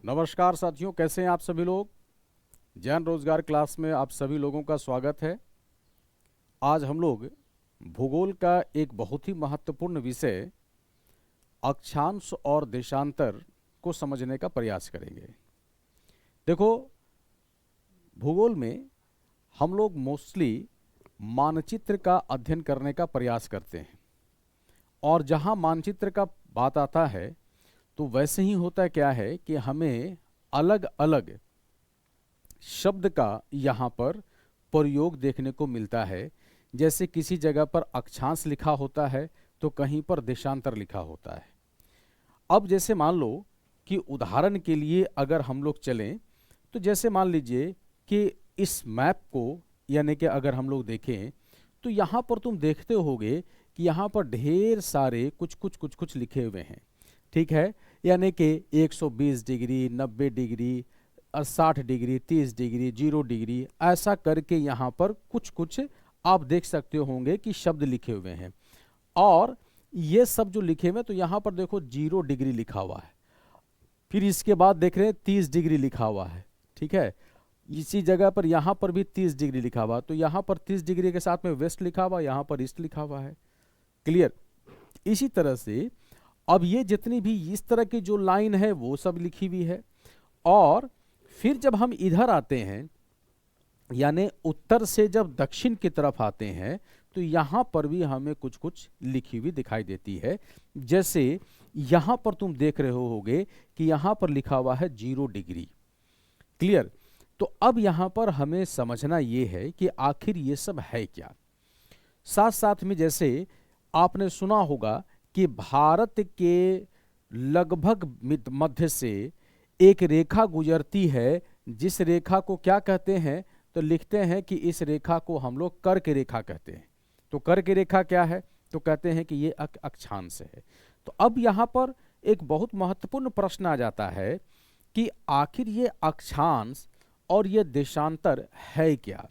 नमस्कार साथियों, कैसे हैं आप सभी लोग। जैन रोजगार क्लास में आप सभी लोगों का स्वागत है। आज हम लोग भूगोल का एक बहुत ही महत्वपूर्ण विषय अक्षांश और देशांतर को समझने का प्रयास करेंगे। देखो, भूगोल में हम लोग मोस्टली मानचित्र का अध्ययन करने का प्रयास करते हैं, और जहां मानचित्र का बात आता है तो वैसे ही होता क्या है कि हमें अलग अलग शब्द का यहाँ पर प्रयोग देखने को मिलता है। जैसे किसी जगह पर अक्षांश लिखा होता है तो कहीं पर देशांतर लिखा होता है। अब जैसे मान लो कि उदाहरण के लिए अगर हम लोग चलें तो जैसे मान लीजिए कि इस मैप को, यानी कि अगर हम लोग देखें तो यहाँ पर तुम देखते होगे कि यहाँ पर ढेर सारे कुछ लिखे हुए हैं। ठीक है, यानी कि 120 degree, 90 degree, 60 degree, 30 degree, 0 degree, ऐसा करके यहाँ पर कुछ कुछ आप देख सकते होंगे कि शब्द लिखे हुए हैं। और ये सब जो लिखे हुए, तो यहाँ पर देखो 0 डिग्री लिखा हुआ है, फिर इसके बाद देख रहे हैं 30 डिग्री लिखा हुआ है। ठीक है, इसी जगह पर यहाँ पर भी 30 डिग्री लिखा हुआ, तो यहाँ पर 30 डिग्री के साथ में वेस्ट लिखा हुआ, यहाँ पर ईस्ट लिखा हुआ है। क्लियर। इसी तरह से अब ये जितनी भी इस तरह की जो लाइन है वो सब लिखी हुई है। और फिर जब हम इधर आते हैं, यानी उत्तर से जब दक्षिण की तरफ आते हैं, तो यहां पर भी हमें कुछ कुछ लिखी हुई दिखाई देती है। जैसे यहां पर तुम देख रहे होगे कि यहां पर लिखा हुआ है 0 डिग्री। क्लियर। तो अब यहां पर हमें समझना यह है कि आखिर ये सब है क्या। साथ साथ में जैसे आपने सुना होगा कि भारत के लगभग मध्य से एक रेखा गुजरती है, जिस रेखा को क्या कहते हैं, तो लिखते हैं कि इस रेखा को हम लोग कर्क रेखा कहते हैं। तो कर्क रेखा क्या है, तो कहते हैं कि ये अक्षांश है। तो अब यहाँ पर एक बहुत महत्वपूर्ण प्रश्न आ जाता है कि आखिर ये अक्षांश और ये देशांतर है क्या।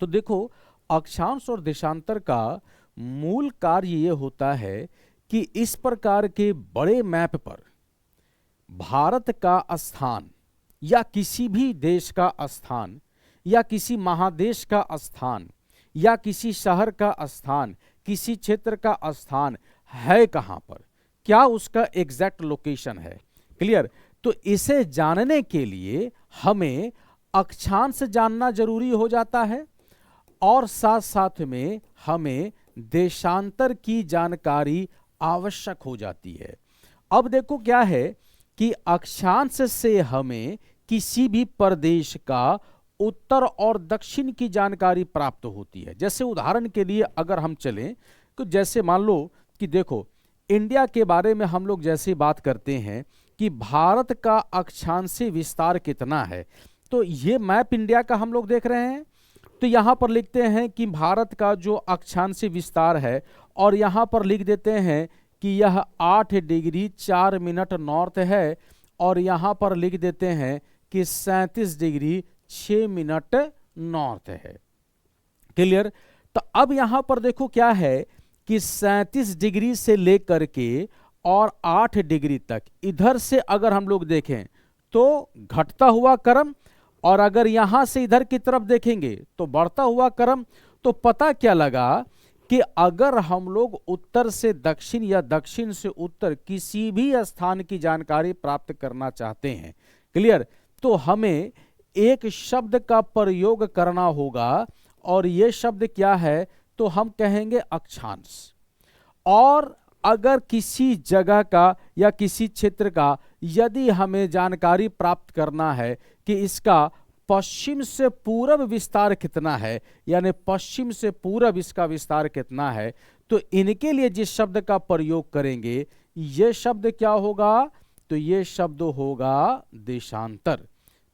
तो देखो, अक्षांश और देशांतर का मूल कार्य ये होता है कि इस प्रकार के बड़े मैप पर भारत का स्थान या किसी भी देश का स्थान या किसी महादेश का स्थान या किसी शहर का स्थान, किसी क्षेत्र का स्थान है कहां पर, क्या उसका एग्जैक्ट लोकेशन है। क्लियर। तो इसे जानने के लिए हमें अक्षांश जानना जरूरी हो जाता है, और साथ साथ में हमें देशांतर की जानकारी आवश्यक हो जाती है। अब देखो क्या है कि अक्षांश से हमें किसी भी प्रदेश का उत्तर और दक्षिण की जानकारी प्राप्त होती है। जैसे उदाहरण के लिए अगर हम चलें तो जैसे मान लो कि देखो, इंडिया के बारे में हम लोग जैसे बात करते हैं कि भारत का अक्षांशीय विस्तार कितना है, तो ये मैप इंडिया का हम लोग देख रहे हैं। तो यहां पर लिखते हैं कि भारत का जो अक्षांशीय विस्तार है, और यहां पर लिख देते हैं कि यह 8 डिग्री 4 मिनट नॉर्थ है, और यहां पर लिख देते हैं कि 37 डिग्री 6 मिनट नॉर्थ है। क्लियर। तो अब यहां पर देखो क्या है कि 37 डिग्री से लेकर के और 8 डिग्री तक इधर से अगर हम लोग देखें तो घटता हुआ क्रम, और अगर यहां से इधर की तरफ देखेंगे तो बढ़ता हुआ क्रम। तो पता क्या लगा कि अगर हम लोग उत्तर से दक्षिण या दक्षिण से उत्तर किसी भी स्थान की जानकारी प्राप्त करना चाहते हैं, क्लियर, तो हमें एक शब्द का प्रयोग करना होगा, और यह शब्द क्या है, तो हम कहेंगे अक्षांश। और अगर किसी जगह का या किसी क्षेत्र का यदि हमें जानकारी प्राप्त करना है कि इसका पश्चिम से पूरब विस्तार कितना है, यानी पश्चिम से पूरब इसका विस्तार कितना है, तो इनके लिए जिस शब्द का प्रयोग करेंगे यह शब्द क्या होगा, तो यह शब्द होगा देशांतर।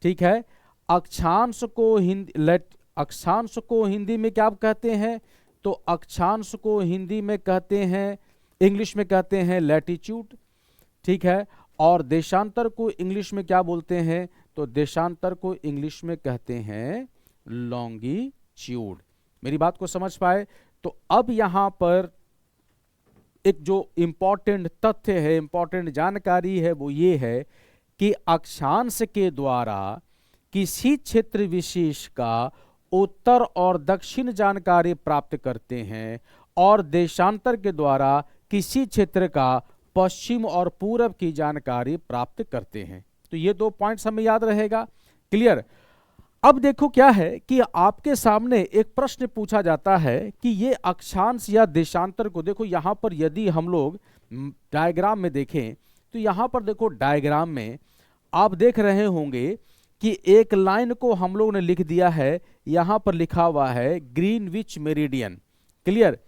ठीक है। अक्षांश को हिंदी में क्या कहते हैं, तो अक्षांश को हिंदी में कहते हैं, इंग्लिश में कहते हैं लैटिट्यूड। ठीक है। और देशांतर को इंग्लिश में क्या बोलते हैं, तो देशांतर को इंग्लिश में कहते हैं लॉन्गिट्यूड। मेरी बात को समझ पाए। तो अब यहां पर एक जो इंपॉर्टेंट तथ्य है, इंपॉर्टेंट जानकारी है, वो ये है कि अक्षांश के द्वारा किसी क्षेत्र विशेष का उत्तर और दक्षिण जानकारी प्राप्त करते हैं और देशांतर के द्वारा किसी क्षेत्र का पश्चिम और पूरब की जानकारी प्राप्त करते हैं। तो ये 2 पॉइंट्स हमें याद रहेगा। क्लियर। अब देखो क्या है कि आपके सामने एक प्रश्न पूछा जाता है कि ये अक्षांश या देशांतर को, देखो यहां पर यदि हम लोग डायग्राम में देखें तो यहां पर देखो डायग्राम में आप देख रहे होंगे कि एक लाइन को हम लोग ने लिख दिया है, यहां पर लिखा हुआ है ग्रीनविच मेरिडियन। क्लियर।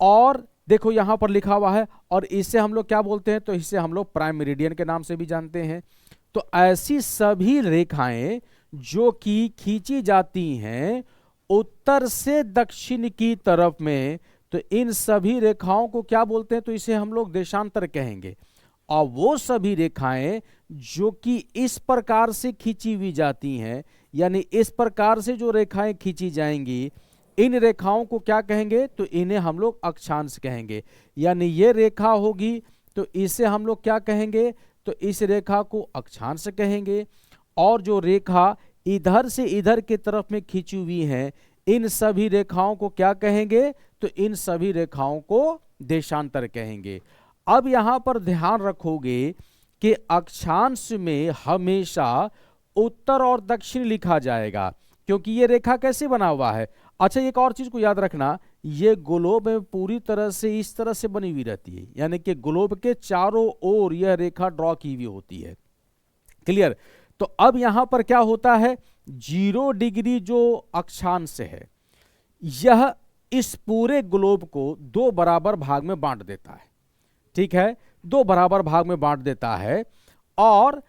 और देखो यहां पर लिखा हुआ है, और इसे हम लोग क्या बोलते हैं, तो इसे हम लोग प्राइम मेरिडियन के नाम से भी जानते हैं। तो ऐसी सभी रेखाएं जो कि खींची जाती हैं उत्तर से दक्षिण की तरफ में, तो इन सभी रेखाओं को क्या बोलते हैं, तो इसे हम लोग देशांतर कहेंगे। और वो सभी रेखाएं जो कि इस प्रकार से खींची हुई जाती हैं, यानी इस प्रकार से जो रेखाएं खींची जाएंगी, इन रेखाओं को क्या कहेंगे, तो इन्हें हम लोग अक्षांश कहेंगे। यानी ये रेखा होगी तो इसे हम लोग क्या कहेंगे, तो इस रेखा को अक्षांश कहेंगे। और जो रेखा इधर से इधर की तरफ में खींची हुई है, इन सभी रेखाओं को क्या कहेंगे, तो इन सभी रेखाओं को देशांतर कहेंगे। अब यहां पर ध्यान रखोगे कि अक्षांश में हमेशा उत्तर और दक्षिण लिखा जाएगा, क्योंकि ये रेखा कैसे बना हुआ है। अच्छा, एक और चीज को याद रखना, ये ग्लोब में पूरी तरह से इस तरह से बनी हुई रहती है, यानी कि ग्लोब के चारों ओर यह रेखा ड्रॉ की हुई होती है। क्लियर। तो अब यहां पर क्या होता है, 0 डिग्री जो अक्षांश है यह इस पूरे ग्लोब को 2 बराबर भाग में बांट देता है। ठीक है, 2 बराबर भाग में बांट देता है। और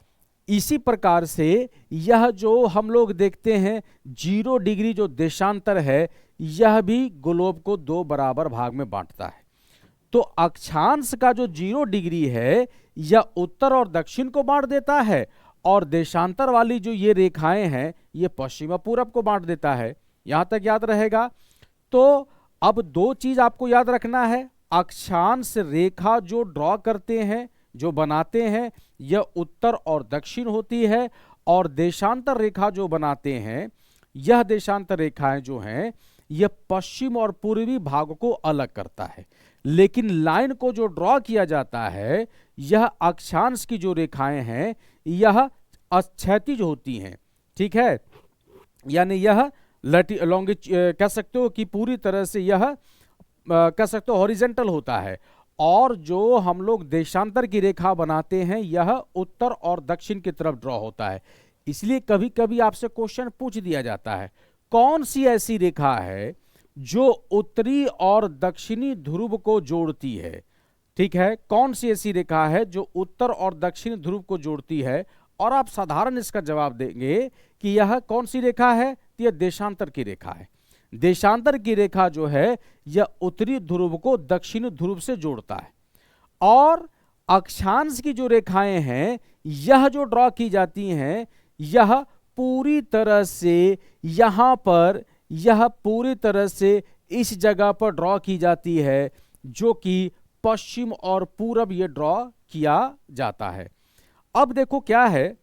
इसी प्रकार से यह जो हम लोग देखते हैं 0 डिग्री जो देशांतर है, यह भी ग्लोब को 2 बराबर भाग में बांटता है। तो अक्षांश का जो 0 डिग्री है यह उत्तर और दक्षिण को बांट देता है, और देशांतर वाली जो ये रेखाएं हैं ये पश्चिम और पूरब को बांट देता है। यहां तक याद रहेगा। तो अब 2 चीज आपको याद रखना है, अक्षांश रेखा जो ड्रॉ करते हैं, जो बनाते हैं, यह उत्तर और दक्षिण होती है, और देशांतर रेखा जो बनाते हैं, यह देशांतर रेखाएं जो हैं यह पश्चिम और पूर्वी भाग को अलग करता है। लेकिन लाइन को जो ड्रॉ किया जाता है, यह अक्षांश की जो रेखाएं हैं यह क्षैतिज होती हैं। ठीक है, यानी यह कह सकते हो कि पूरी तरह से यह कह सकते हो हॉरिजेंटल होता है। और जो हम लोग देशांतर की रेखा बनाते हैं यह उत्तर और दक्षिण की तरफ ड्रॉ होता है। इसलिए कभी कभी आपसे क्वेश्चन पूछ दिया जाता है, कौन सी ऐसी रेखा है जो उत्तरी और दक्षिणी ध्रुव को जोड़ती है। ठीक है, कौन सी ऐसी रेखा है जो उत्तर और दक्षिणी ध्रुव को जोड़ती है, और आप साधारण इसका जवाब देंगे कि यह कौन सी रेखा है, तो यह देशांतर की रेखा है। देशांतर की रेखा जो है यह उत्तरी ध्रुव को दक्षिणी ध्रुव से जोड़ता है। और अक्षांश की जो रेखाएं हैं यह जो ड्रॉ की जाती हैं, यह पूरी तरह से यहां पर, यह पूरी तरह से इस जगह पर ड्रॉ की जाती है, जो कि पश्चिम और पूरब ये ड्रॉ किया जाता है। अब देखो क्या है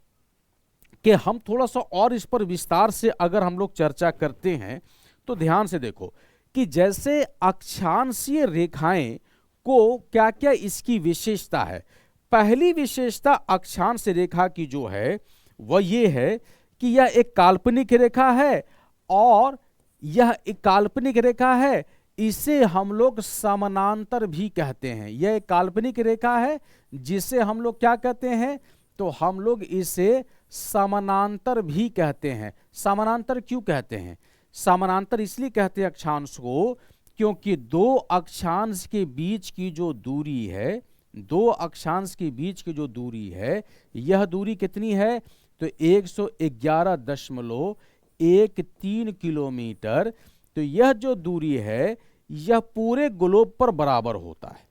कि हम थोड़ा सा और इस पर विस्तार से अगर हम लोग चर्चा करते हैं तो ध्यान से देखो कि जैसे अक्षांशीय रेखाएं को क्या क्या इसकी विशेषता है। पहली विशेषता अक्षांश रेखा की जो है वह ये है कि यह एक काल्पनिक रेखा है, और यह एक काल्पनिक रेखा है, इसे हम लोग समानांतर भी कहते हैं। यह एक काल्पनिक रेखा है जिसे हम लोग क्या कहते हैं, तो हम लोग इसे समानांतर भी कहते हैं। समानांतर क्यों कहते हैं, समानांतर इसलिए कहते हैं अक्षांश को क्योंकि 2 अक्षांश के बीच की जो दूरी है, 2 अक्षांश के बीच की जो दूरी है, यह दूरी कितनी है, तो 111.13 किलोमीटर। तो यह जो दूरी है यह पूरे ग्लोब पर बराबर होता है।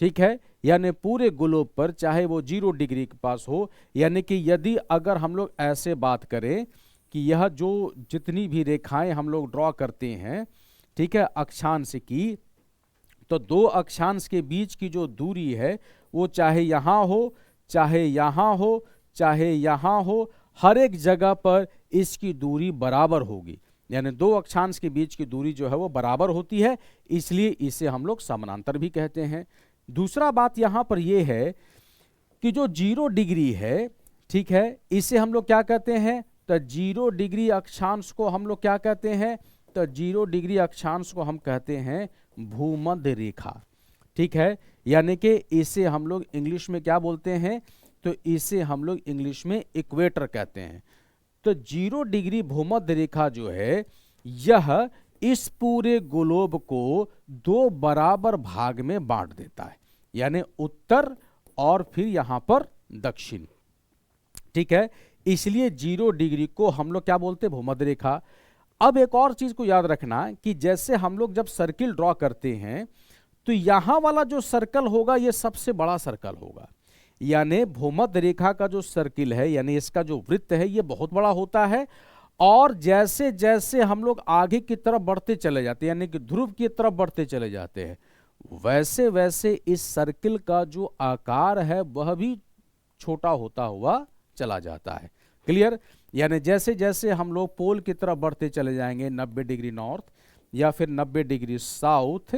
ठीक है, यानी पूरे ग्लोब पर, चाहे वो 0 डिग्री के पास हो। यानी कि यदि अगर हम लोग ऐसे बात करें कि यह जो जितनी भी रेखाएं हम लोग ड्रॉ करते हैं, ठीक है, अक्षांश की, तो 2 अक्षांश के बीच की जो दूरी है वो चाहे यहां हो, चाहे यहां हो, चाहे यहाँ हो, हर एक जगह पर इसकी दूरी बराबर होगी, यानी दो अक्षांश के बीच की दूरी जो है वो बराबर होती है, इसलिए इसे हम लोग समानांतर भी कहते हैं। दूसरा बात यहाँ पर यह है कि जो 0 डिग्री है, ठीक है, इसे हम लोग क्या कहते हैं, तो 0 डिग्री अक्षांश को हम लोग क्या कहते हैं, तो 0 डिग्री अक्षांश को हम कहते हैं भूमध्य रेखा, ठीक है, यानी कि इसे हम लोग इंग्लिश में क्या बोलते हैं, तो इसे हम लोग इंग्लिश में इक्वेटर कहते हैं। तो 0 डिग्री भूमध्य रेखा जो है यह इस पूरे ग्लोब को 2 बराबर भाग में बांट देता है, यानी उत्तर और फिर यहां पर दक्षिण, ठीक है, इसलिए 0 डिग्री को हम लोग क्या बोलते हैं, भूमध्य रेखा। अब एक और चीज को याद रखना कि जैसे हम लोग जब सर्किल ड्रॉ करते हैं तो यहां वाला जो सर्कल होगा यह सबसे बड़ा सर्कल होगा, यानी भूमध्य रेखा का जो सर्किल है, यानी इसका जो वृत्त है यह बहुत बड़ा होता है, और जैसे जैसे हम लोग आगे की तरफ बढ़ते चले जाते हैं, यानी कि ध्रुव की तरफ बढ़ते चले जाते हैं, वैसे वैसे इस सर्किल का जो आकार है वह भी छोटा होता हुआ चला जाता है। क्लियर, यानी जैसे जैसे हम लोग पोल की तरफ बढ़ते चले जाएंगे 90 डिग्री नॉर्थ या फिर 90 डिग्री साउथ,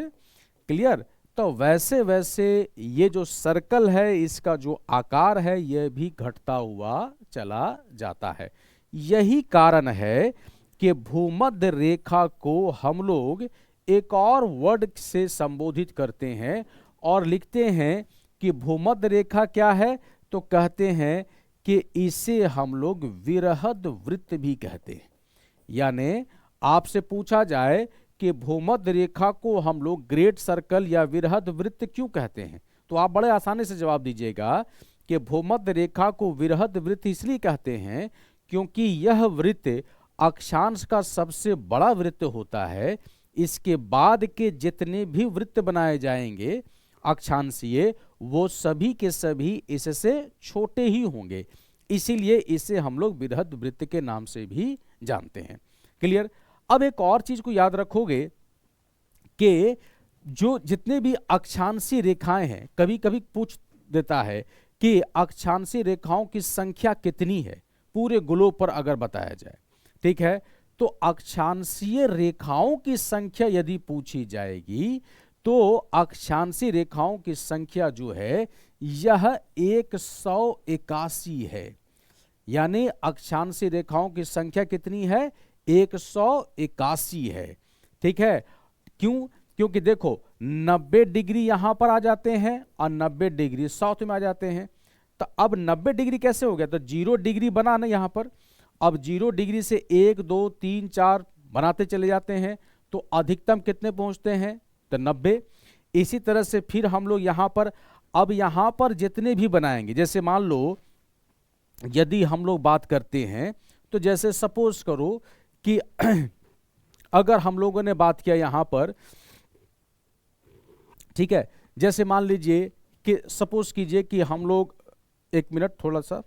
क्लियर, तो वैसे वैसे ये जो सर्कल है इसका जो आकार है यह भी घटता हुआ चला जाता है। यही कारण है कि भूमध्य रेखा को हम लोग एक और वर्ड से संबोधित करते हैं और लिखते हैं कि भूमध्य रेखा क्या है, तो कहते हैं कि इसे हम लोग विरहद वृत्त भी कहते हैं। यानी आपसे पूछा जाए कि भूमध्य रेखा को हम लोग ग्रेट सर्कल या विरहद वृत्त क्यों कहते हैं, तो आप बड़े आसानी से जवाब दीजिएगा कि भूमध्य रेखा को विरहद वृत्त इसलिए कहते हैं क्योंकि यह वृत्त अक्षांश का सबसे बड़ा वृत्त होता है। इसके बाद के जितने भी वृत्त बनाए जाएंगे अक्षांशीय, वो सभी के सभी इससे छोटे ही होंगे, इसीलिए इसे हम लोग विरहद वृत्त के नाम से भी जानते हैं। क्लियर। अब एक और चीज को याद रखोगे कि जो जितने भी अक्षांशीय रेखाएं हैं, कभी कभी पूछ देता है कि अक्षांशीय रेखाओं की संख्या कितनी है पूरे ग्लोब पर अगर बताया जाए, ठीक है, तो अक्षांशीय रेखाओं की संख्या यदि पूछी जाएगी तो अक्षांशीय रेखाओं की संख्या जो है यह 181 है। यानी अक्षांशीय रेखाओं की संख्या कितनी है, 181 है, ठीक है। क्यों? क्योंकि देखो 90 डिग्री यहां पर आ जाते हैं और 90 डिग्री साउथ में आ जाते हैं, तो अब 90 डिग्री कैसे हो गया, तो 0 डिग्री बना ना यहां पर, अब 0 डिग्री से 1 2 3 4 बनाते चले जाते हैं तो अधिकतम कितने पहुंचते हैं, तो 90। इसी तरह से फिर हम लोग यहां पर, अब यहां पर जितने भी बनाएंगे, जैसे मान लो यदि हम लोग बात करते हैं तो जैसे सपोज करो कि अगर हम लोगों ने बात किया यहां पर, ठीक है, जैसे मान लीजिए कि सपोज कीजिए कि हम लोग, एक मिनट थोड़ा सा,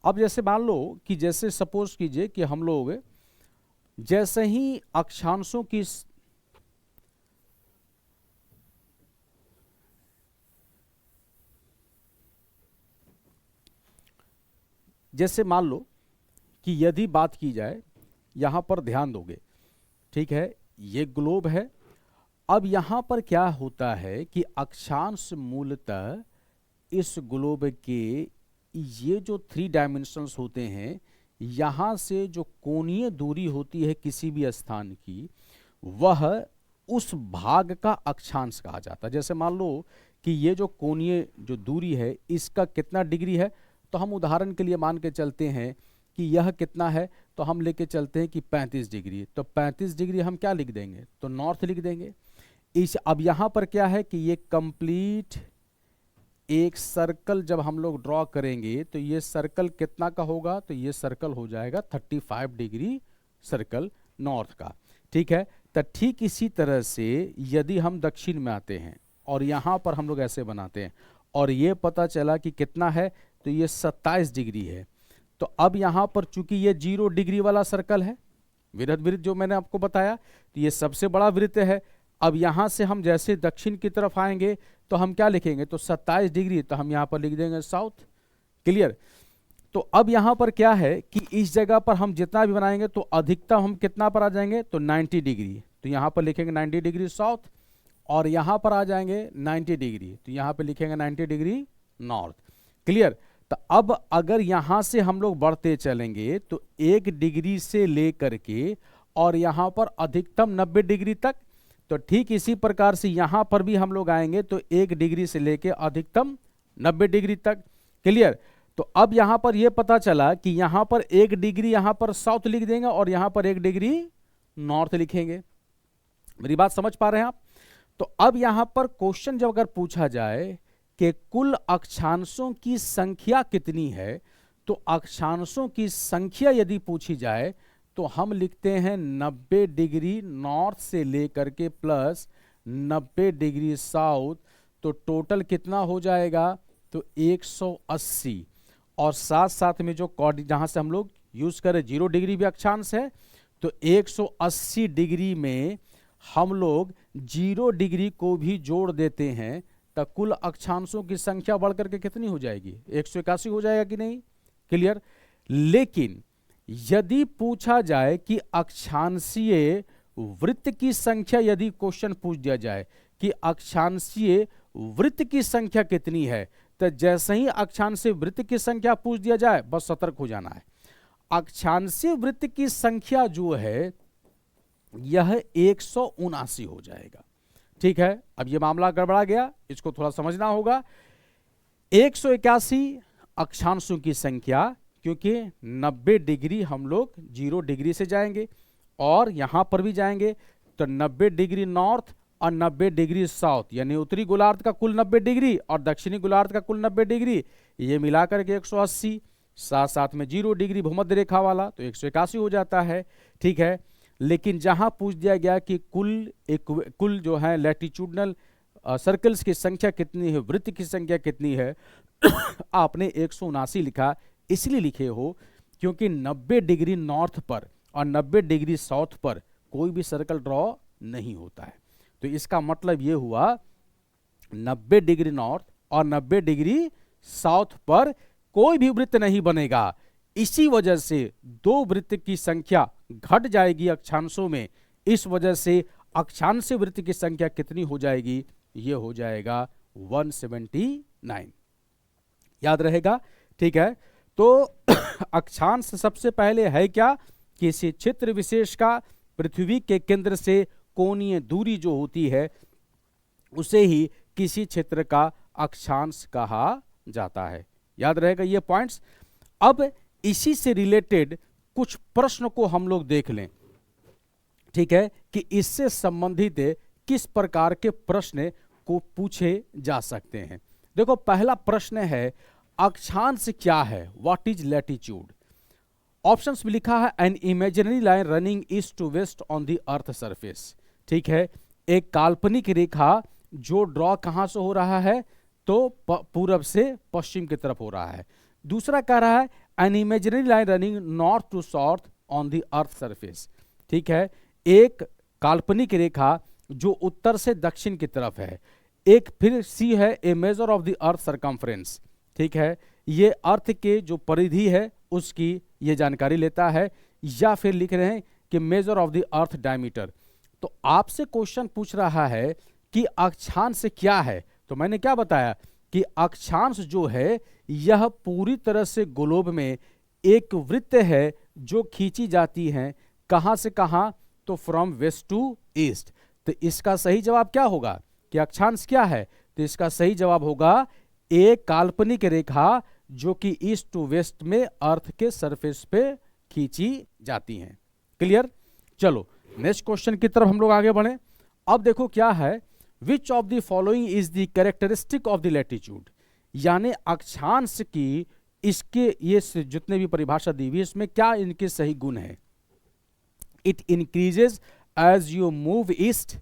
अब जैसे मान लो कि जैसे सपोज कीजिए कि हम लोग जैसे ही अक्षांशों की, जैसे मान लो कि यदि बात की जाए, यहां पर ध्यान दोगे, ठीक है, ये ग्लोब है। अब यहां पर क्या होता है कि अक्षांश मूलतः इस ग्लोब के ये जो 3 डायमेंशंस होते हैं, यहां से जो कोणीय दूरी होती है किसी भी स्थान की, वह उस भाग का अक्षांश कहा जाता है। जैसे मान लो कि ये जो कोणीय जो दूरी है इसका कितना डिग्री है, तो हम उदाहरण के लिए मान के चलते हैं कि यह कितना है, तो हम लेके चलते हैं कि 35 डिग्री, तो 35 डिग्री हम क्या लिख देंगे, तो नॉर्थ लिख देंगे। अब यहां पर क्या है कि ये कंप्लीट एक सर्कल जब हम लोग ड्रॉ करेंगे तो ये सर्कल कितना का होगा, तो ये सर्कल हो जाएगा 35 डिग्री सर्कल नॉर्थ का, ठीक है। तो ठीक इसी तरह से यदि हम दक्षिण में आते हैं और यहाँ पर हम लोग ऐसे बनाते हैं और ये पता चला कि कितना है, तो ये 27 डिग्री है। तो अब यहाँ पर चूंकि ये 0 डिग्री वाला सर्कल है, वृत्त वृत्त जो मैंने आपको बताया, तो ये सबसे बड़ा वृत्त है। अब यहाँ से हम जैसे दक्षिण की तरफ आएंगे तो हम क्या लिखेंगे, तो 27 डिग्री, तो हम यहाँ पर लिख देंगे साउथ। क्लियर। तो अब यहाँ पर क्या है कि इस जगह पर हम जितना भी बनाएंगे तो अधिकतम हम कितना पर आ जाएंगे, तो 90 डिग्री। तो यहाँ पर लिखेंगे 90 डिग्री साउथ, और यहाँ पर आ जाएंगे 90 डिग्री, तो यहाँ पे लिखेंगे 90 डिग्री नॉर्थ। क्लियर। तो अब अगर यहाँ से हम लोग बढ़ते चलेंगे तो 1 डिग्री से लेकर के और यहाँ पर अधिकतम 90 डिग्री तक, तो ठीक इसी प्रकार से यहाँ पर भी हम लोग आएंगे तो 1 डिग्री से लेकर अधिकतम 90 डिग्री तक। क्लियर। तो अब यहाँ पर यह पता चला कि यहाँ पर 1 डिग्री यहाँ पर साउथ लिख देंगे और यहाँ पर 1 डिग्री नॉर्थ लिखेंगे। मेरी बात समझ पा रहे हैं आप? तो अब यहां पर क्वेश्चन जब अगर पूछा जाए कि कुल अक्षांशों की संख्या कितनी है, तो अक्षांशों की संख्या यदि पूछी जाए तो हम लिखते हैं 90 डिग्री नॉर्थ से लेकर के प्लस 90 डिग्री साउथ, तो टोटल कितना हो जाएगा, तो 180। और साथ साथ में जो जहां से हम लोग यूज करें 0 डिग्री भी अक्षांश है, तो 180 डिग्री में हम लोग 0 डिग्री को भी जोड़ देते हैं, तो कुल अक्षांशों की संख्या बढ़कर के कितनी हो जाएगी, 181 हो जाएगा कि नहीं। क्लियर। लेकिन यदि पूछा जाए कि अक्षांशीय वृत्त की संख्या, यदि क्वेश्चन पूछ दिया जाए कि अक्षांशीय वृत्त की संख्या कितनी है, तो जैसे ही अक्षांशीय वृत्त की संख्या पूछ दिया जाए बस सतर्क हो जाना है। अक्षांशीय वृत्त की संख्या जो है यह 179 हो जाएगा। ठीक है। अब यह मामला गड़बड़ा गया, इसको थोड़ा समझना होगा। 181 अक्षांशों की संख्या, क्योंकि 90 डिग्री हम लोग 0 डिग्री से जाएंगे और यहां पर भी जाएंगे, तो 90 डिग्री नॉर्थ और 90 डिग्री साउथ, यानी उत्तरी गोलार्ध का कुल 90 डिग्री और दक्षिणी गोलार्ध का कुल 90 डिग्री, ये मिलाकर के 180, साथ साथ में 0 डिग्री भूमध्य रेखा वाला, तो 181 हो जाता है। ठीक है। लेकिन जहां पूछ दिया गया कि कुल जो है लैटिट्यूडनल सर्कल्स की संख्या कितनी है, वृत्त की संख्या कितनी है, आपने 179 लिखा, इसलिए लिखे हो क्योंकि 90 डिग्री नॉर्थ पर और 90 डिग्री साउथ पर कोई भी सर्कल ड्रॉ नहीं होता है। तो इसका मतलब यह हुआ 90 डिग्री नॉर्थ और 90 डिग्री साउथ पर कोई भी वृत्त नहीं बनेगा। इसी वजह से 2 वृत्त की संख्या घट जाएगी अक्षांशों में, इस वजह से अक्षांशीय वृत्त की संख्या कितनी हो जाएगी, ये हो जाएगा 179। याद रहेगा। ठीक है। तो अक्षांश सबसे पहले है क्या, किसी क्षेत्र विशेष का पृथ्वी के केंद्र से कोणीय दूरी जो होती है उसे ही किसी क्षेत्र का अक्षांश कहा जाता है। याद रहेगा ये पॉइंट्स। अब इसी से रिलेटेड कुछ प्रश्न को हम लोग देख लें। ठीक है, कि इससे संबंधित किस प्रकार के प्रश्न को पूछे जा सकते हैं। देखो, पहला प्रश्न है अक्षांश क्या है, व्हाट इज लैटिट्यूड। ऑप्शंस में लिखा है an imaginary line running east to west on the earth surface. ठीक है, एक काल्पनिक रेखा जो ड्रॉ कहां से हो रहा है, तो पूरब से पश्चिम की तरफ हो रहा है। दूसरा कह रहा है an imaginary line running north to south on the earth surface. ठीक है, एक काल्पनिक रेखा जो उत्तर से दक्षिण की तरफ है। एक फिर सी है a measure of the earth circumference. ठीक है, ये अर्थ के जो परिधि है उसकी ये जानकारी लेता है। या फिर लिख रहे हैं कि major of the earth diameter. तो आपसे क्वेश्चन पूछ रहा है कि अक्षांश क्या है, तो मैंने क्या बताया कि अक्षांश जो है यह पूरी तरह से ग्लोब में एक वृत्त है जो खींची जाती है। कहां से कहां, तो फ्रॉम वेस्ट टू ईस्ट। तो इसका सही जवाब क्या होगा कि अक्षांश क्या है, तो इसका सही जवाब होगा एक काल्पनिक रेखा जो कि ईस्ट टू वेस्ट में अर्थ के सरफेस पे खींची जाती हैं। क्लियर। चलो नेक्स्ट क्वेश्चन की तरफ हम लोग आगे बढ़े। अब देखो क्या है, which of the following is the characteristic of the latitude, यानी अक्षांश की इसके ये जितने भी परिभाषा दी हुई है इसमें क्या इनके सही गुण है। It increases as you move east,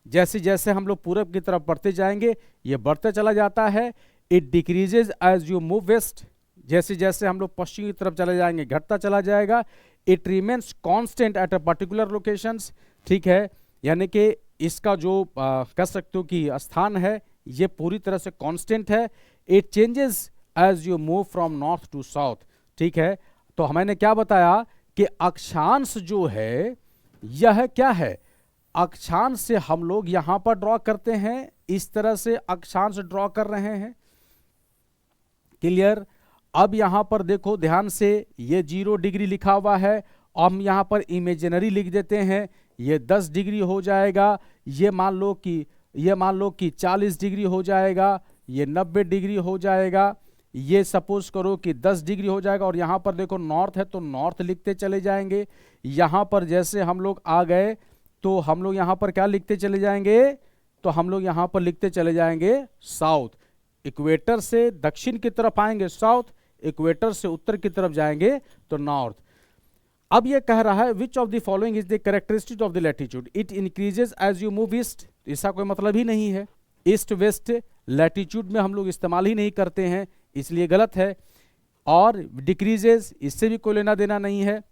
जैसे जैसे हम लोग पूरब की तरफ बढ़ते जाएंगे ये बढ़ते चला जाता है। It decreases as you move west, जैसे जैसे हम लोग पश्चिम की तरफ चले जाएंगे घटता चला जाएगा। It remains constant at a particular locations, ठीक है, यानी कि इसका जो कह सकते हो कि स्थान है ये पूरी तरह से कांस्टेंट है। It changes as you move from north to south, ठीक है। तो मैंने क्या बताया कि अक्षांश जो है यह क्या है, अक्षांश से हम लोग यहां पर ड्रॉ करते हैं, इस तरह से अक्षांश ड्रॉ कर रहे हैं, क्लियर। अब यहां पर देखो ध्यान से, ये 0 डिग्री लिखा हुआ है, हम यहां पर इमेजिनरी लिख देते हैं, ये 10 डिग्री हो जाएगा, ये मान लो कि 40 डिग्री हो जाएगा, ये 90 डिग्री हो जाएगा, ये सपोज करो कि 10 डिग्री हो जाएगा। और यहां पर देखो नॉर्थ है तो नॉर्थ लिखते चले जाएंगे। यहां पर जैसे हम लोग आ गए तो हम लोग यहां पर क्या लिखते चले जाएंगे, तो हम लोग यहां पर लिखते चले जाएंगे साउथ। इक्वेटर से दक्षिण की तरफ आएंगे साउथ, इक्वेटर से उत्तर की तरफ जाएंगे तो नॉर्थ। अब ये कह रहा है which of the following is the characteristic of the latitude, it increases as you move east, इसका कोई मतलब ही नहीं है। ईस्ट वेस्ट लैटिट्यूड में हम लोग इस्तेमाल ही नहीं करते हैं, इसलिए गलत है। और डिक्रीजेस, इससे भी कोई लेना देना नहीं है।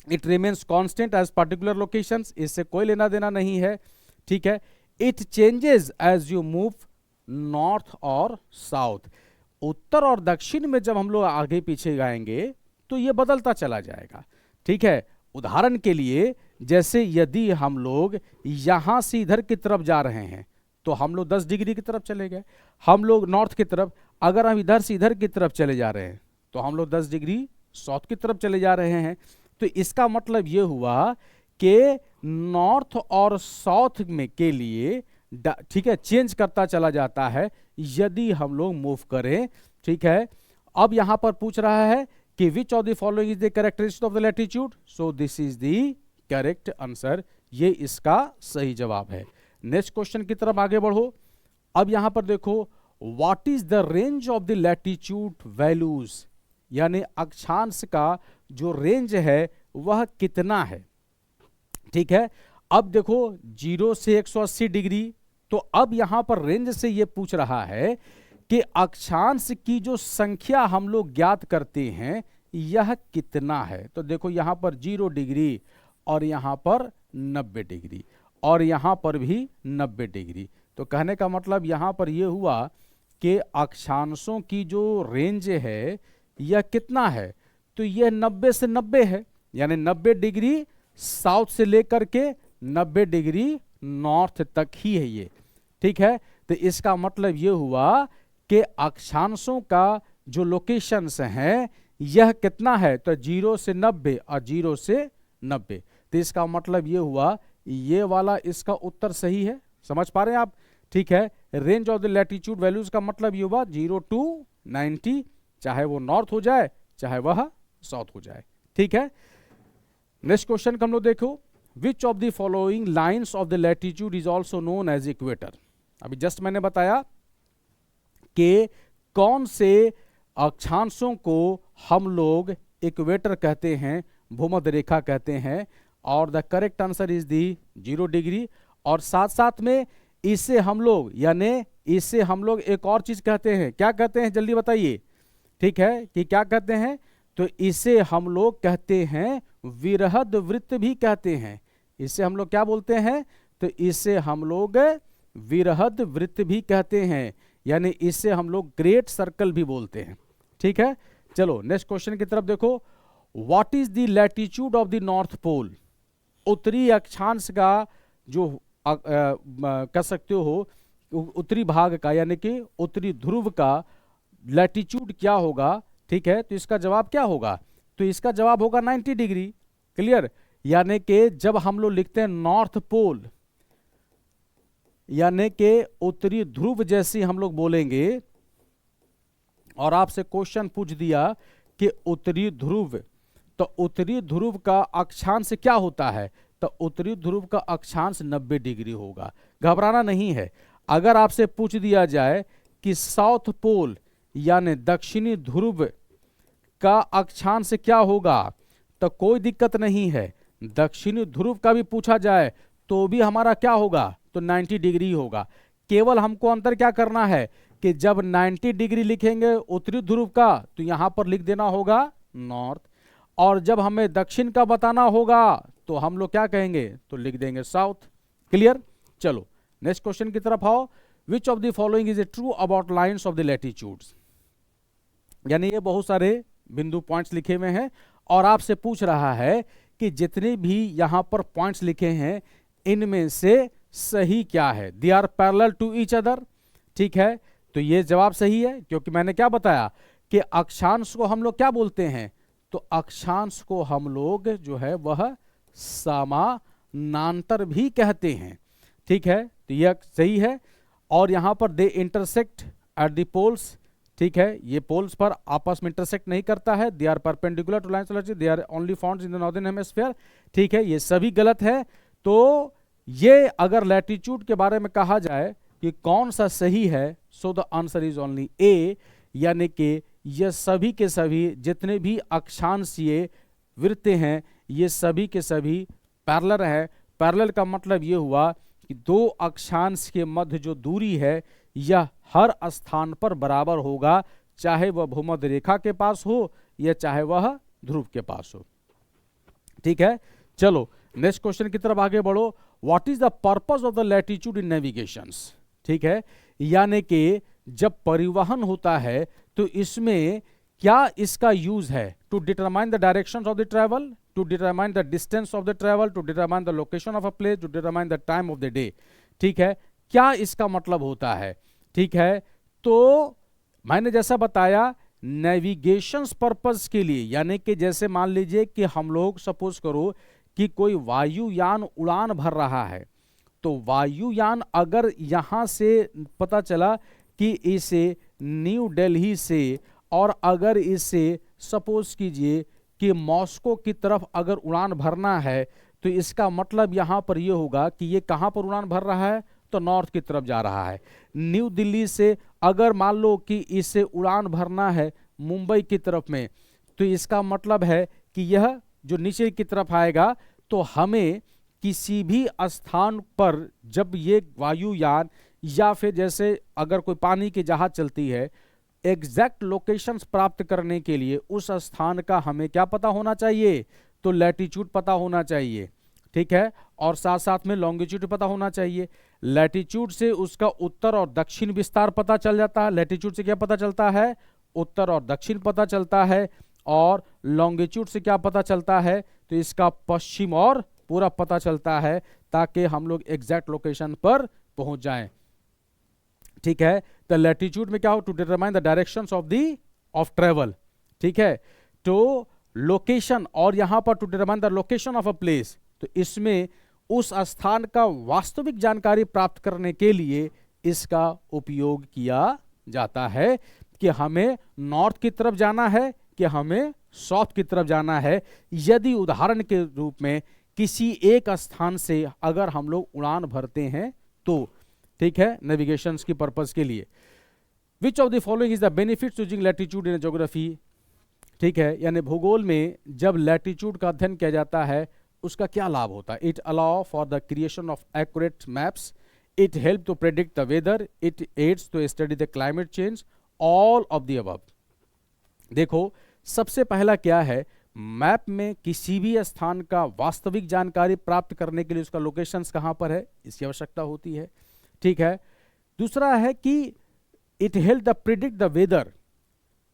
It remains constant as particular locations, इससे कोई लेना देना नहीं है, ठीक है। It changes as you move north और साउथ, उत्तर और दक्षिण में जब हम लोग आगे पीछे जाएंगे तो ये बदलता चला जाएगा, ठीक है। उदाहरण के लिए जैसे यदि हम लोग यहां से इधर की तरफ जा रहे हैं तो हम लोग 10 डिग्री की तरफ चले गए, हम लोग नॉर्थ की तरफ, अगर हम इधर से इधर की तरफ चले जा रहे हैं तो हम लोग 10 डिग्री साउथ की तरफ चले जा रहे हैं। तो इसका मतलब ये हुआ कि नॉर्थ और साउथ में के लिए, ठीक है, चेंज करता चला जाता है यदि हम लोग मूव करें, ठीक है। अब यहां पर पूछ रहा है कि विच of the following is the characteristic of the latitude, so this is the correct answer, ये इसका सही जवाब है। नेक्स्ट क्वेश्चन की तरफ आगे बढ़ो। अब यहां पर देखो what is the range of the latitude values, यानी अक्षांश का जो रेंज है वह कितना है, ठीक है। अब देखो 0 से 180 डिग्री, तो अब यहां पर रेंज से यह पूछ रहा है कि अक्षांश की जो संख्या हम लोग ज्ञात करते हैं यह कितना है। तो देखो यहां पर 0 डिग्री और यहां पर 90 डिग्री और यहां पर भी 90 डिग्री। तो कहने का मतलब यहां पर यह हुआ कि अक्षांशों की जो रेंज है यह कितना है, तो यह 90 से 90 है, यानी 90 डिग्री साउथ से लेकर के 90 डिग्री नॉर्थ तक ही है ये, ठीक है। तो इसका मतलब यह हुआ कि अक्षांशों का जो लोकेशंस हैं यह कितना है, तो 0 से 90 और 0 से 90। तो इसका मतलब यह हुआ ये वाला इसका उत्तर सही है, समझ पा रहे हैं आप, ठीक है। Range of the latitude values का मतलब यह हुआ 0 to 90, चाहे वो नॉर्थ हो जाए चाहे वह साउथ हो जाए, ठीक है। नेक्स्ट क्वेश्चन हम लोग देखो, which of the following lines of the latitude is also known as equator. अभी जस्ट मैंने बताया कि कौन से अक्षांशों को हम लोग इक्वेटर कहते हैं, भूमध्य रेखा कहते हैं, और the correct answer is the 0 degree. और साथ साथ में इसे हम लोग, यानी इसे हम लोग एक और चीज कहते हैं, क्या कहते हैं जल्दी बताइए, ठीक है, कि क्या कहते हैं, तो इसे हम लोग कहते हैं विरहद वृत्त भी कहते हैं। इसे हम लोग क्या बोलते हैं, तो इसे हम लोग विरहद वृत्त भी कहते हैं, यानी इसे हम लोग ग्रेट सर्कल भी बोलते हैं, ठीक है। चलो नेक्स्ट क्वेश्चन की तरफ देखो, what is the latitude of the north pole. उत्तरी अक्षांश का जो कह सकते हो उत्तरी भाग का, यानी कि उत्तरी ध्रुव का लैटिट्यूड क्या होगा, ठीक है। तो इसका जवाब क्या होगा, तो इसका जवाब होगा 90 डिग्री, क्लियर। यानी कि जब हम लोग लिखते हैं नॉर्थ पोल, यानी कि उत्तरी ध्रुव जैसी हम लोग बोलेंगे, और आपसे क्वेश्चन पूछ दिया कि उत्तरी ध्रुव, तो उत्तरी ध्रुव का अक्षांश क्या होता है, तो उत्तरी ध्रुव का अक्षांश 90 डिग्री होगा। घबराना नहीं है। अगर आपसे पूछ दिया जाए कि साउथ पोल यानी दक्षिणी ध्रुव का अक्षांश क्या होगा, तो कोई दिक्कत नहीं है, दक्षिणी ध्रुव का भी पूछा जाए तो भी हमारा क्या होगा, तो 90 डिग्री होगा। केवल हमको अंतर क्या करना है कि जब 90 डिग्री लिखेंगे उत्तरी ध्रुव का तो यहां पर लिख देना होगा नॉर्थ, और जब हमें दक्षिण का बताना होगा तो हम लोग क्या कहेंगे, तो लिख देंगे साउथ। क्लियर? चलो नेक्स्ट क्वेश्चन की तरफ आओ। विच of the following is a true about lines of the latitudes, यानी ये बहुत सारे बिंदु पॉइंट्स लिखे हुए हैं और आपसे पूछ रहा है कि जितने भी यहां पर पॉइंट्स लिखे हैं इनमें से सही क्या है। They are parallel to each other, ठीक है, तो ये जवाब सही है, क्योंकि मैंने क्या बताया कि अक्षांश को हम लोग क्या बोलते हैं, तो अक्षांश को हम लोग जो है वह समानांतर भी कहते हैं, ठीक है, तो यह सही है। और यहां पर they intersect at the poles, ठीक है, ये पोल्स पर आपस में इंटरसेक्ट नहीं करता है। They are perpendicular to lines of latitude, they are only found in the northern hemisphere, ठीक है, ये सभी गलत है। तो ये अगर लैटिट्यूड के बारे में कहा जाए कि कौन सा सही है, so the answer is only A, यानी कि ये सभी के सभी जितने भी अक्षांशीय वृत्त हैं ये सभी के सभी पैरेलल है। पैरेलल का मतलब ये हुआ कि दो अक्षांश के मध्य जो दूरी है यह हर स्थान पर बराबर होगा, चाहे वह भूमध्य रेखा के पास हो या चाहे वह ध्रुव के पास हो, ठीक है। चलो नेक्स्ट क्वेश्चन की तरफ आगे बढ़ो। What is the purpose of the latitude in navigations, ठीक है, यानी कि जब परिवहन होता है तो इसमें क्या इसका यूज है, to determine the directions of the travel, to determine the distance of the travel, to determine the location of a place, to determine the time of the day, ठीक है, क्या इसका मतलब होता है, ठीक है। तो मैंने जैसा बताया नेविगेशंस पर्पस के लिए, यानी कि जैसे मान लीजिए कि हम लोग सपोज करो कि कोई वायुयान उड़ान भर रहा है, तो वायुयान अगर यहां से पता चला कि इसे न्यू दिल्ली से और अगर इसे सपोज कीजिए कि मॉस्को की तरफ अगर उड़ान भरना है, तो इसका मतलब यहां पर यह होगा कि ये कहां पर उड़ान भर रहा है, तो नॉर्थ की तरफ जा रहा है। न्यू दिल्ली से अगर मान लो कि इसे उड़ान भरना है मुंबई की तरफ में, तो इसका मतलब है कि यह जो नीचे की तरफ आएगा, तो हमें किसी भी स्थान पर जब ये वायुयान या फिर जैसे अगर कोई पानी की जहाज चलती है, एग्जैक्ट लोकेशंस प्राप्त करने के लिए उस स्थान का हमें क्या पता होना चाहिए, तो लैटिट्यूड पता होना चाहिए, ठीक है, और साथ साथ में लॉन्गिट्यूड पता होना चाहिए। लैटिट्यूड से उसका उत्तर और दक्षिण विस्तार पता चल जाता है। लैटिट्यूड से क्या पता चलता है, उत्तर और दक्षिण पता चलता है, और लॉन्गिट्यूड से क्या पता चलता है, तो इसका पश्चिम और पूरा पता चलता है, ताकि हम लोग एग्जैक्ट लोकेशन पर पहुंच जाएं, ठीक है। तो लैटिट्यूड में क्या हो, to determine the directions of travel, ठीक है, तो लोकेशन, और यहां पर to determine the location of a place, तो इसमें उस स्थान का वास्तविक जानकारी प्राप्त करने के लिए इसका उपयोग किया जाता है कि हमें नॉर्थ की तरफ जाना है कि हमें साउथ की तरफ जाना है। यदि उदाहरण के रूप में किसी एक स्थान से अगर हम लोग उड़ान भरते हैं तो, ठीक है, नेविगेशन की पर्पस के लिए। विच of the following is the benefits using latitude in geography, ठीक है, यानी भूगोल में जब लैटिट्यूड का अध्ययन किया जाता है उसका क्या लाभ होता है। It allow for the creation of accurate maps, it help to predict the weather, it aids to study the climate change, all of the above. देखो सबसे पहला क्या है, मैप में किसी भी स्थान का वास्तविक जानकारी प्राप्त करने के लिए उसका लोकेशंस कहां पर है इसकी आवश्यकता होती है, ठीक है। दूसरा है कि it help the predict the weather,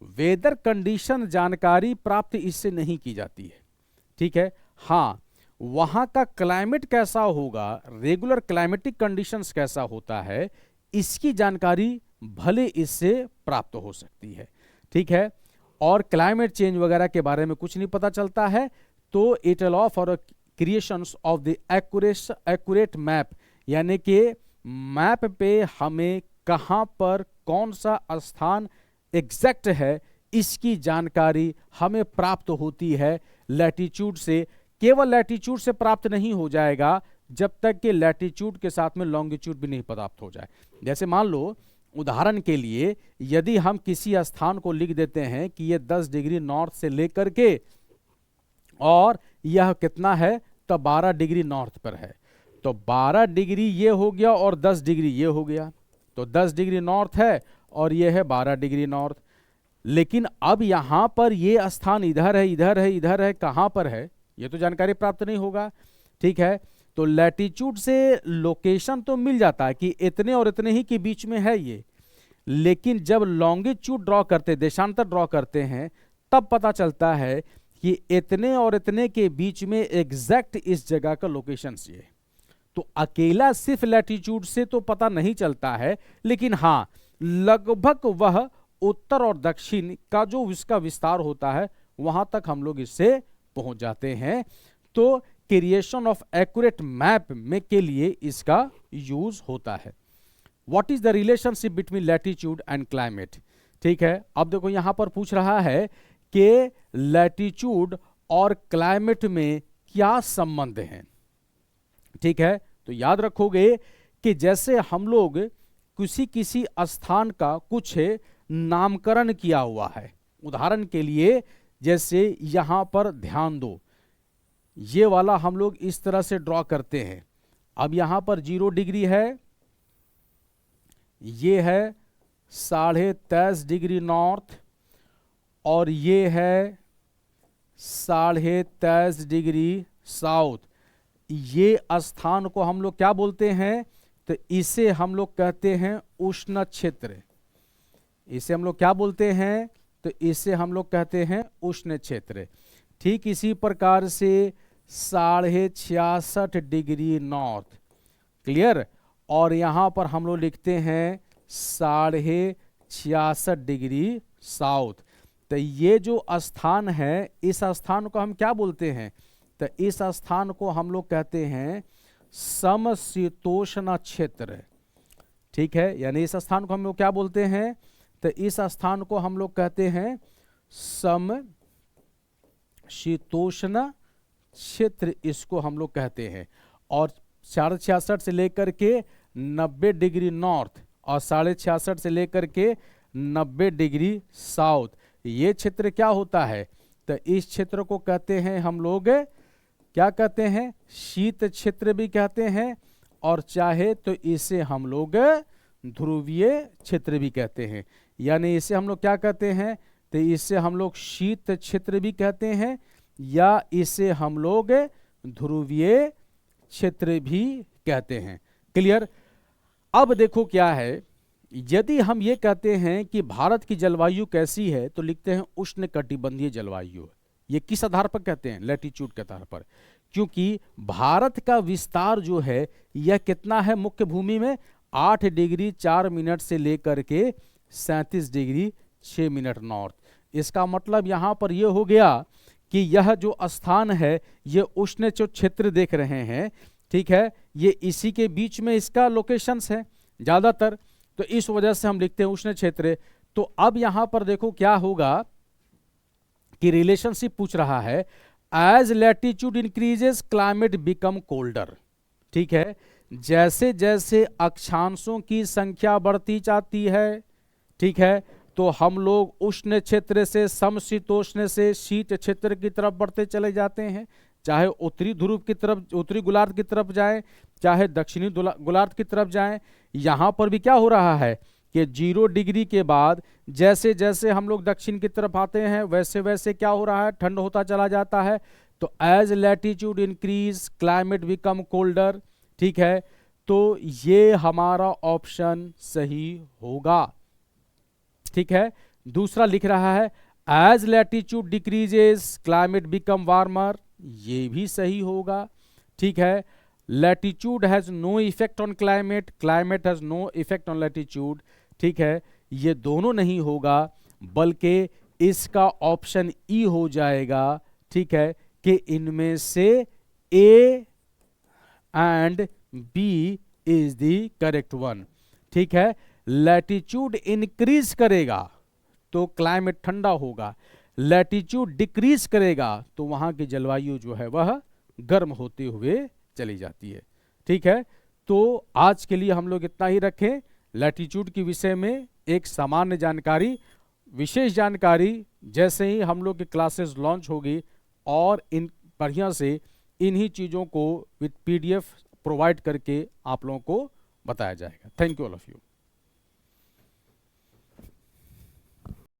weather condition जानकारी प्राप्त इससे नहीं की जाती है, ठीक है। हाँ, वहां का क्लाइमेट कैसा होगा, रेगुलर क्लाइमेटिक कंडीशंस कैसा होता है, इसकी जानकारी भले इससे प्राप्त हो सकती है, ठीक है। और क्लाइमेट चेंज वगैरह के बारे में कुछ नहीं पता चलता है, तो it allow for creations of the accurate map, यानी कि मैप पे हमें कहां पर कौन सा स्थान एग्जैक्ट है इसकी जानकारी हमें प्राप्त होती है लैटिट्यूड से। केवल लैटिट्यूड से प्राप्त नहीं हो जाएगा जब तक कि लैटिट्यूड के साथ में लॉन्गिट्यूड भी नहीं प्राप्त हो जाए। जैसे मान लो उदाहरण के लिए यदि हम किसी स्थान को लिख देते हैं कि यह 10 डिग्री नॉर्थ से लेकर के और यह कितना है तो 12 डिग्री नॉर्थ पर है। तो 12 डिग्री ये हो गया और 10 डिग्री ये हो गया, तो 10 डिग्री नॉर्थ है और ये है 12 डिग्री नॉर्थ। लेकिन अब यहां पर ये स्थान इधर है, इधर है, इधर है, कहां पर है ये तो जानकारी प्राप्त नहीं होगा। ठीक है, तो लैटिट्यूड से लोकेशन तो मिल जाता है कि इतने और इतने ही के बीच में है ये, लेकिन जब लॉन्गिट्यूड ड्रॉ करते, देशांतर ड्रॉ करते हैं, तब पता चलता है कि इतने और इतने के बीच में एग्जैक्ट इस जगह का लोकेशन ये। तो अकेला सिर्फ लैटिट्यूड से तो पता नहीं चलता है, लेकिन हाँ लगभग वह उत्तर और दक्षिण का जो इसका विस्तार होता है वहां तक हम लोग इससे पहुंच जाते हैं। तो क्रिएशन ऑफ एक्यूरेट मैप में के लिए इसका यूज होता है। What is the relationship between latitude and climate? ठीक है, अब देखो यहां पर पूछ रहा है कि लैटिट्यूड और क्लाइमेट में क्या संबंध है। ठीक है, तो याद रखोगे कि जैसे हम लोग किसी स्थान का कुछ नामकरण किया हुआ है, उदाहरण के लिए जैसे यहां पर ध्यान दो, ये वाला हम लोग इस तरह से ड्रॉ करते हैं। अब यहां पर 0 डिग्री है, ये है 23.5 डिग्री नॉर्थ और ये है 23.5 डिग्री साउथ। ये स्थान को हम लोग क्या बोलते हैं? तो इसे हम लोग कहते हैं उष्ण क्षेत्र। इसे हम लोग क्या बोलते हैं? तो इसे हम लोग कहते हैं उष्ण क्षेत्र। ठीक इसी प्रकार से 66.5 डिग्री नॉर्थ, क्लियर, और यहां पर हम लोग लिखते हैं 66.5 डिग्री साउथ। तो ये जो स्थान है, इस स्थान को हम क्या बोलते हैं? तो इस स्थान को हम लोग कहते हैं समशीतोष्ण क्षेत्र। ठीक है, यानी इस स्थान को हम लोग क्या बोलते हैं? तो इस स्थान को हम लोग कहते हैं समशीतोष्ण क्षेत्र, इसको हम लोग कहते हैं। और 66.5 से लेकर के 90 डिग्री नॉर्थ और 66.5 से लेकर के 90 डिग्री साउथ, ये क्षेत्र क्या होता है? तो इस क्षेत्र को कहते हैं हम लोग क्या कहते हैं? शीत क्षेत्र भी कहते हैं, और चाहे तो इसे हम लोग ध्रुवीय क्षेत्र भी कहते हैं। यानी इसे हम लोग क्या कहते हैं? तो इसे हम लोग शीत क्षेत्र भी कहते हैं, या इसे हम लोग ध्रुवीय क्षेत्र भी कहते हैं। क्लियर? अब देखो क्या है, यदि हम ये कहते हैं कि भारत की जलवायु कैसी है, तो लिखते हैं उष्णकटिबंधीय जलवायु। ये किस आधार पर कहते हैं? लैटिट्यूड के आधार पर, क्योंकि भारत का विस्तार जो है यह कितना है? मुख्य भूमि में 8 डिग्री 4 मिनट से लेकर के 37 डिग्री 6 मिनट नॉर्थ। इसका मतलब यहां पर यह हो गया कि यह जो स्थान है, ये उष्ण जो क्षेत्र देख रहे हैं, ठीक है, ये इसी के बीच में इसका लोकेशंस है ज्यादातर, तो इस वजह से हम लिखते हैं उष्ण क्षेत्र। तो अब यहां पर देखो क्या होगा कि रिलेशनशिप पूछ रहा है, as latitude increases climate become colder. ठीक है, जैसे जैसे अक्षांशों की संख्या बढ़ती जाती है, ठीक है, तो हम लोग उष्ण क्षेत्र से समशीतोष्ण से शीत क्षेत्र की तरफ बढ़ते चले जाते हैं। चाहे उत्तरी ध्रुव की तरफ, उत्तरी गोलार्ध की तरफ जाएं, चाहे दक्षिणी गोलार्ध की तरफ जाएं। यहां पर भी क्या हो रहा है कि 0 डिग्री के बाद जैसे जैसे हम लोग दक्षिण की तरफ आते हैं, वैसे वैसे क्या हो रहा है? ठंड होता चला जाता है। तो as latitude increase climate become colder. ठीक है, तो ये हमारा ऑप्शन सही होगा। ठीक है, दूसरा लिख रहा है as latitude decreases climate become warmer, ये भी सही होगा। ठीक है, latitude has no effect on climate, climate has no effect on latitude. ठीक है, ये दोनों नहीं होगा, बल्कि इसका ऑप्शन ई हो जाएगा। ठीक है, कि इनमें से A and B is the correct one. ठीक है, लैटिट्यूड इंक्रीज करेगा तो क्लाइमेट ठंडा होगा, लैटिट्यूड डिक्रीज करेगा तो वहां की जलवायु जो है वह गर्म होते हुए चली जाती है। ठीक है, तो आज के लिए हम लोग इतना ही रखें। लैटिट्यूड के विषय में एक सामान्य जानकारी, विशेष जानकारी जैसे ही हम लोग की क्लासेस लॉन्च होगी और इन बढ़िया से इन्हीं चीज़ों को विथ पीडीएफ प्रोवाइड करके आप लोगों को बताया जाएगा। Thank you all of you.